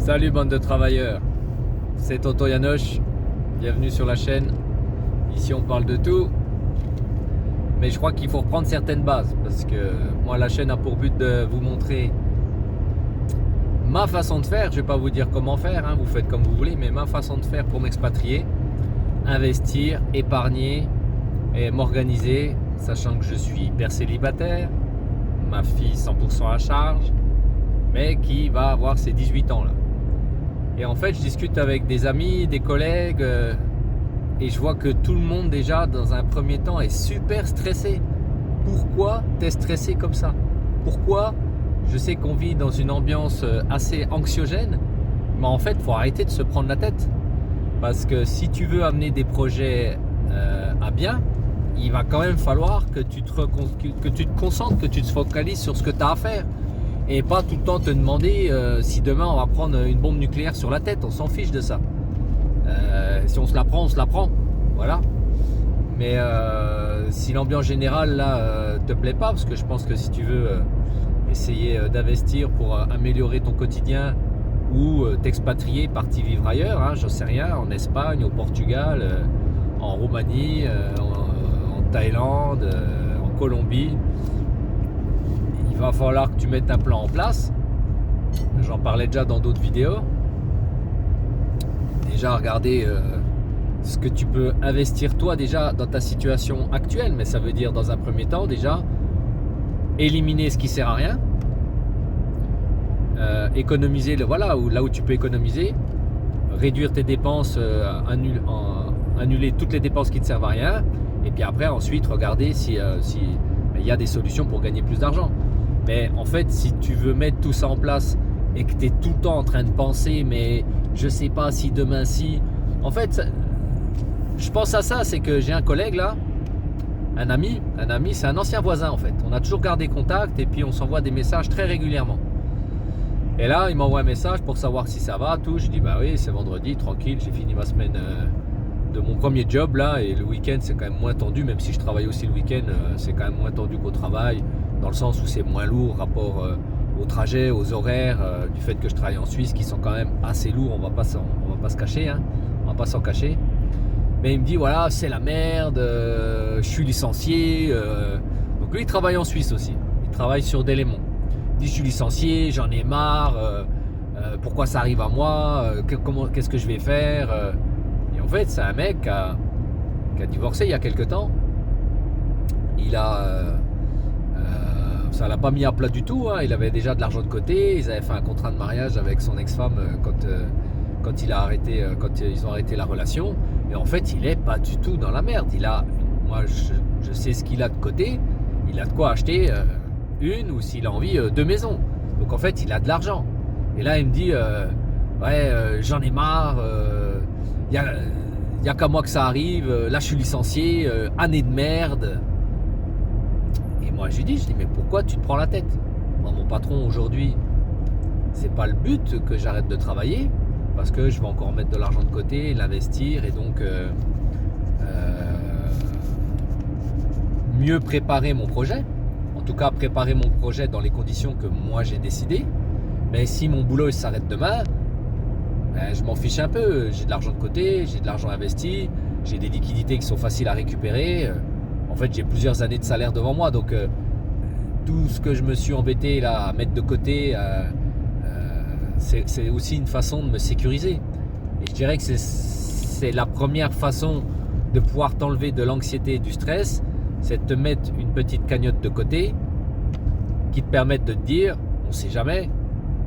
Salut bande de travailleurs, c'est Tonton Yanoche, bienvenue sur la chaîne. Ici on parle de tout, mais je crois qu'il faut reprendre certaines bases parce que moi la chaîne a pour but de vous montrer ma façon de faire. Je ne vais pas vous dire comment faire, hein, vous faites comme vous voulez, mais ma façon de faire pour m'expatrier, investir, épargner et m'organiser, sachant que je suis père célibataire, ma fille 100% à charge, mais qui va avoir ses 18 ans là. Et en fait, je discute avec des amis, des collègues, et je vois que tout le monde déjà, dans un premier temps, est super stressé. Pourquoi t'es stressé comme ça? Pourquoi? Je sais qu'on vit dans une ambiance assez anxiogène, mais en fait, il faut arrêter de se prendre la tête. Parce que si tu veux amener des projets à bien, il va quand même falloir que tu te concentres, que tu te focalises sur ce que tu as à faire. Et pas tout le temps te demander si demain on va prendre une bombe nucléaire sur la tête, on s'en fiche de ça. Si on se la prend, on se la prend. Voilà. Mais si l'ambiance générale là te plaît pas, parce que je pense que si tu veux essayer d'investir pour améliorer ton quotidien ou t'expatrier, partir vivre ailleurs, hein, j'en sais rien, en Espagne, au Portugal, en Roumanie, en Thaïlande, en Colombie, il va falloir que tu mettes un plan en place. J'en parlais déjà dans d'autres vidéos. Déjà regarder ce que tu peux investir toi déjà dans ta situation actuelle, mais ça veut dire dans un premier temps déjà éliminer ce qui sert à rien, économiser là où tu peux économiser, réduire tes dépenses, annuler toutes les dépenses qui ne servent à rien, et puis après ensuite regarder si il y a des solutions pour gagner plus d'argent. Mais en fait, si tu veux mettre tout ça en place et que tu es tout le temps en train de penser, mais je sais pas si demain si... En fait, je pense à ça, c'est que j'ai un collègue là, un ami, c'est un ancien voisin en fait. On a toujours gardé contact et puis on s'envoie des messages très régulièrement. Et là, il m'envoie un message pour savoir si ça va, tout. Je dis bah oui, c'est vendredi, tranquille, j'ai fini ma semaine de mon premier job là, et le week-end c'est quand même moins tendu, même si je travaille aussi le week-end, c'est quand même moins tendu qu'au travail, dans le sens où c'est moins lourd rapport au trajet, aux horaires, du fait que je travaille en Suisse, qui sont quand même assez lourds, on va pas se cacher, hein, on va pas s'en cacher. Mais il me dit voilà, c'est la merde, je suis licencié, donc lui il travaille en Suisse aussi, il travaille sur Delémont. Il dit je suis licencié, j'en ai marre, pourquoi ça arrive à moi, qu'est-ce que je vais faire, et en fait c'est un mec qui a divorcé il y a quelques temps. Il a ça l'a pas mis à plat du tout, hein. Il avait déjà de l'argent de côté, ils avaient fait un contrat de mariage avec son ex-femme quand ils ont arrêté la relation, et en fait il est pas du tout dans la merde. Moi je sais ce qu'il a de côté, il a de quoi acheter une, ou s'il a envie, deux maisons, donc en fait il a de l'argent. Et là il me dit j'en ai marre, y a qu'à moi que ça arrive, là je suis licencié, année de merde. Et moi je lui dis mais pourquoi tu te prends la tête? Moi, mon patron aujourd'hui, c'est pas le but que j'arrête de travailler, parce que je vais encore mettre de l'argent de côté, l'investir, et donc mieux préparer mon projet. En tout cas préparer mon projet dans les conditions que moi j'ai décidé. Mais si mon boulot s'arrête demain, je m'en fiche un peu. J'ai de l'argent de côté, j'ai de l'argent investi, j'ai des liquidités qui sont faciles à récupérer. En fait, j'ai plusieurs années de salaire devant moi, donc tout ce que je me suis embêté là à mettre de côté, c'est aussi une façon de me sécuriser. Et je dirais que c'est la première façon de pouvoir t'enlever de l'anxiété et du stress, c'est de te mettre une petite cagnotte de côté qui te permette de te dire, on sait jamais,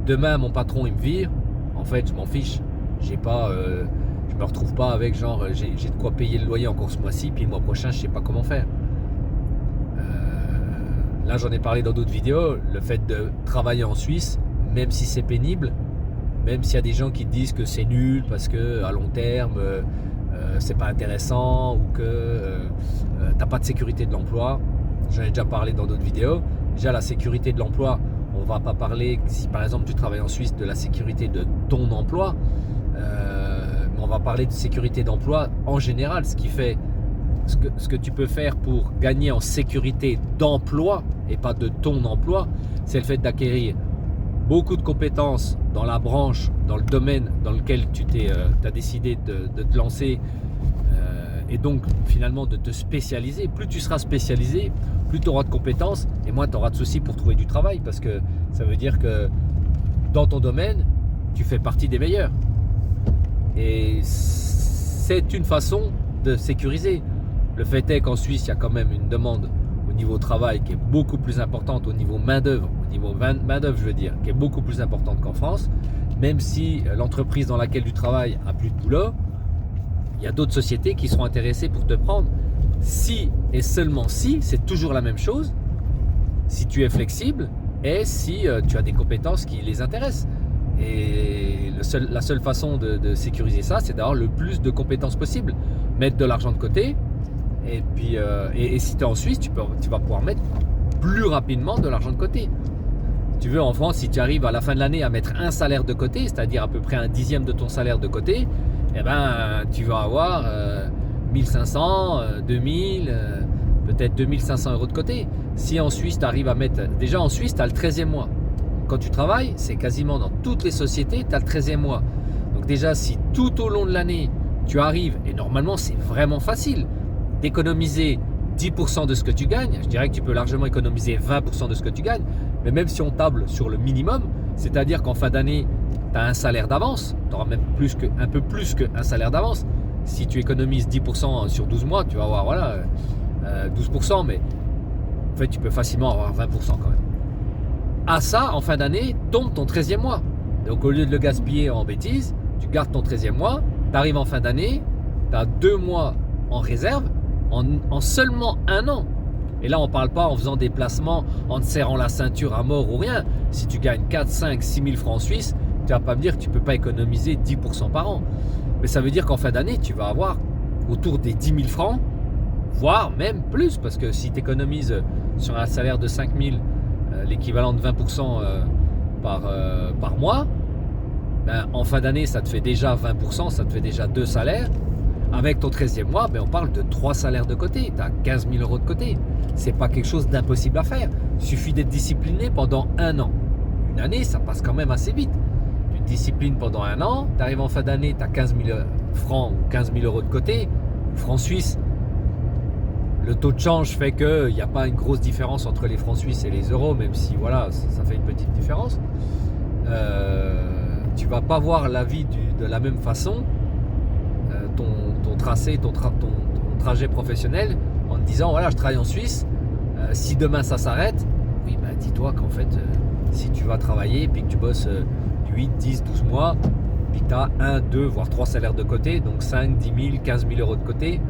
demain mon patron il me vire, en fait je m'en fiche, je me retrouve pas avec genre j'ai de quoi payer le loyer encore ce mois-ci, puis le mois prochain je sais pas comment faire. Là j'en ai parlé dans d'autres vidéos, le fait de travailler en Suisse, même si c'est pénible, même s'il y a des gens qui te disent que c'est nul parce que à long terme c'est pas intéressant, ou que t'as pas de sécurité de l'emploi, j'en ai déjà parlé dans d'autres vidéos. Déjà la sécurité de l'emploi, on va pas parler, si par exemple tu travailles en Suisse, de la sécurité de ton emploi, mais on va parler de sécurité d'emploi en général, ce qui fait ce que tu peux faire pour gagner en sécurité d'emploi et pas de ton emploi, c'est le fait d'acquérir beaucoup de compétences dans la branche, dans le domaine dans lequel tu as décidé de te lancer, et donc finalement de te spécialiser. Plus tu seras spécialisé, plus tu auras de compétences et moins tu auras de soucis pour trouver du travail, parce que ça veut dire que dans ton domaine, tu fais partie des meilleurs. Et c'est une façon de sécuriser. Le fait est qu'en Suisse, il y a quand même une demande au niveau travail qui est beaucoup plus importante, au niveau main-d'œuvre, je veux dire, qui est beaucoup plus importante qu'en France. Même si l'entreprise dans laquelle tu travailles a plus de boulot, il y a d'autres sociétés qui seront intéressées pour te prendre. Si et seulement si, c'est toujours la même chose, si tu es flexible et si tu as des compétences qui les intéressent. Et la seule façon de sécuriser ça, c'est d'avoir le plus de compétences possible. Mettre de l'argent de côté, et puis et si tu es en Suisse, tu vas pouvoir mettre plus rapidement de l'argent de côté. Tu veux, en France, si tu arrives à la fin de l'année à mettre un salaire de côté, c'est-à-dire à peu près un dixième de ton salaire de côté, eh ben, tu vas avoir 1500, 2000, peut-être 2500 euros de côté. Si en Suisse, tu arrives à mettre... Déjà, en Suisse, tu as le 13e mois. Quand tu travailles, c'est quasiment dans toutes les sociétés, tu as le 13e mois. Donc déjà, si tout au long de l'année, tu arrives, et normalement, c'est vraiment facile, d'économiser 10% de ce que tu gagnes, je dirais que tu peux largement économiser 20% de ce que tu gagnes, mais même si on table sur le minimum, c'est-à-dire qu'en fin d'année, tu as un salaire d'avance, tu auras même un peu plus qu'un salaire d'avance. Si tu économises 10% sur 12 mois, tu vas avoir 12%, mais en fait, tu peux facilement avoir 20% quand même. À ça, en fin d'année, tombe ton 13e mois. Donc au lieu de le gaspiller en bêtises, tu gardes ton 13e mois, tu arrives en fin d'année, tu as 2 mois en réserve, en seulement un an. Et là, on ne parle pas en faisant des placements, en te serrant la ceinture à mort ou rien. Si tu gagnes 4, 5, 6 000 francs en Suisse, tu ne vas pas me dire que tu ne peux pas économiser 10% par an. Mais ça veut dire qu'en fin d'année, tu vas avoir autour des 10 000 francs, voire même plus. Parce que si tu économises sur un salaire de 5 000, l'équivalent de 20% par mois, ben, en fin d'année, ça te fait déjà 20%, ça te fait déjà 2 salaires. Avec ton 13e mois, ben, on parle de 3 salaires de côté. Tu as 15 000 euros de côté. Ce n'est pas quelque chose d'impossible à faire. Il suffit d'être discipliné pendant un an. Une année, ça passe quand même assez vite. Tu te disciplines pendant un an, tu arrives en fin d'année, tu as 15 000 francs ou 15 000 euros de côté. Francs suisses, le taux de change fait qu'il n'y a pas une grosse différence entre les francs suisses et les euros, même si voilà, ça fait une petite différence. Tu ne vas pas voir la vie de la même façon, ton tracé, ton trajet professionnel, en te disant voilà, je travaille en Suisse, si demain ça s'arrête, oui, bah, dis-toi qu'en fait, si tu vas travailler et puis que tu bosses 8, 10, 12 mois, puis que tu as 1, 2, voire 3 salaires de côté, donc 5, 10 000, 15 000 euros de côté,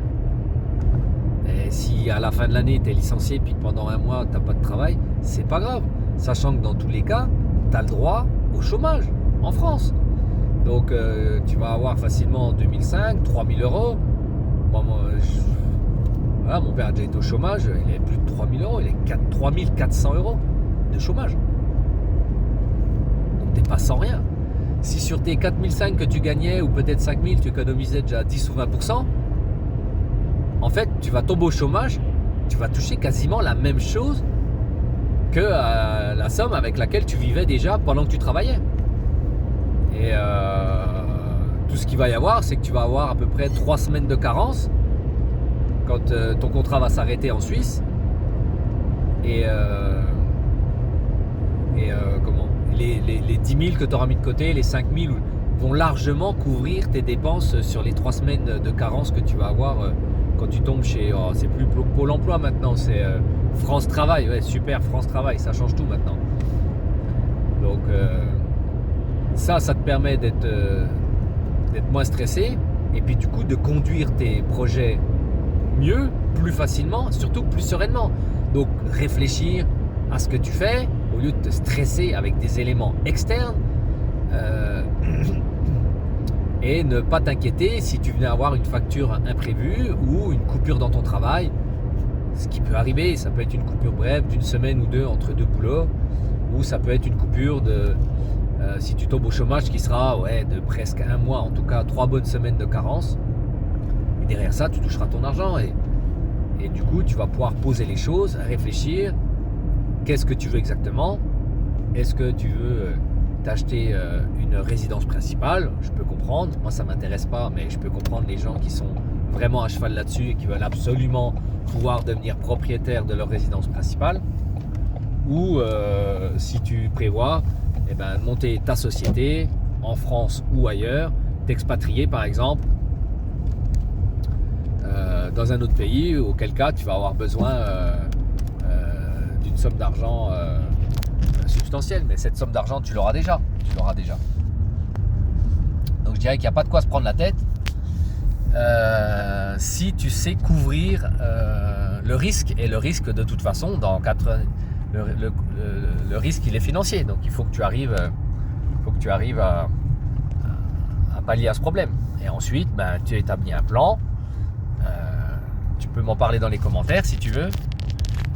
et si à la fin de l'année tu es licencié puis que pendant un mois tu n'as pas de travail, c'est pas grave, sachant que dans tous les cas, tu as le droit au chômage en France. Donc tu vas avoir facilement en 2005 3 000 euros. Bon, voilà, mon père a déjà été au chômage, il avait plus de 3 000 euros, il est 3 400 euros de chômage. Donc t'es pas sans rien. Si sur tes 4 500 que tu gagnais, ou peut-être 5 000, tu économisais déjà 10 ou 20%, en fait, tu vas tomber au chômage, tu vas toucher quasiment la même chose que la somme avec laquelle tu vivais déjà pendant que tu travaillais. Et tout ce qu'il va y avoir, c'est que tu vas avoir à peu près 3 semaines de carence quand ton contrat va s'arrêter en Suisse. Et les 10 000 que tu auras mis de côté, les 5 000 vont largement couvrir tes dépenses sur les 3 semaines de carence que tu vas avoir quand tu tombes chez... Oh, c'est plus Pôle emploi maintenant, c'est France Travail. Ouais, super, France Travail, ça change tout maintenant. Donc ça te permet d'être moins stressé et puis du coup de conduire tes projets mieux, plus facilement, surtout plus sereinement. Donc réfléchir à ce que tu fais au lieu de te stresser avec des éléments externes et ne pas t'inquiéter si tu venais avoir une facture imprévue ou une coupure dans ton travail. Ce qui peut arriver, ça peut être une coupure brève d'une semaine ou deux entre deux boulots, ou ça peut être une coupure de si tu tombes au chômage qui sera de presque un mois, en tout cas 3 bonnes semaines de carence. Et derrière ça, tu toucheras ton argent et du coup, tu vas pouvoir poser les choses, réfléchir. Qu'est-ce que tu veux exactement? Est-ce que tu veux d'acheter une résidence principale. Je peux comprendre, moi ça m'intéresse pas, mais je peux comprendre les gens qui sont vraiment à cheval là-dessus et qui veulent absolument pouvoir devenir propriétaires de leur résidence principale. Ou si tu prévois monter ta société en France ou ailleurs, t'expatrier par exemple dans un autre pays, auquel cas tu vas avoir besoin d'une somme d'argent substantielle, mais cette somme d'argent tu l'auras déjà. Donc je dirais qu'il n'y a pas de quoi se prendre la tête si tu sais couvrir le risque, et le risque de toute façon le risque il est financier, donc il faut que tu arrives à pallier à ce problème. Et ensuite tu établis un plan, tu peux m'en parler dans les commentaires si tu veux,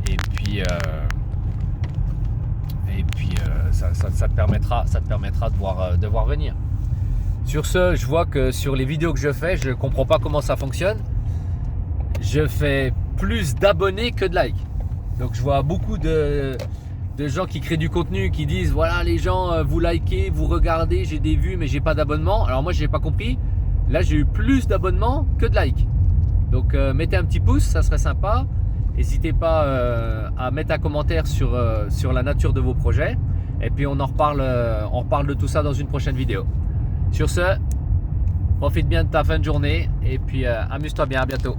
et puis ça te permettra de voir venir. Sur ce, je vois que sur les vidéos que je fais, je ne comprends pas comment ça fonctionne. Je fais plus d'abonnés que de likes. Donc je vois beaucoup de gens qui créent du contenu, qui disent voilà les gens, vous likez, vous regardez, j'ai des vues mais j'ai pas d'abonnement. Alors moi j'ai pas compris. Là j'ai eu plus d'abonnements que de likes. Donc mettez un petit pouce, ça serait sympa. N'hésitez pas à mettre un commentaire sur la nature de vos projets. Et puis on reparle de tout ça dans une prochaine vidéo. Sur ce, profite bien de ta fin de journée et puis amuse-toi bien, à bientôt.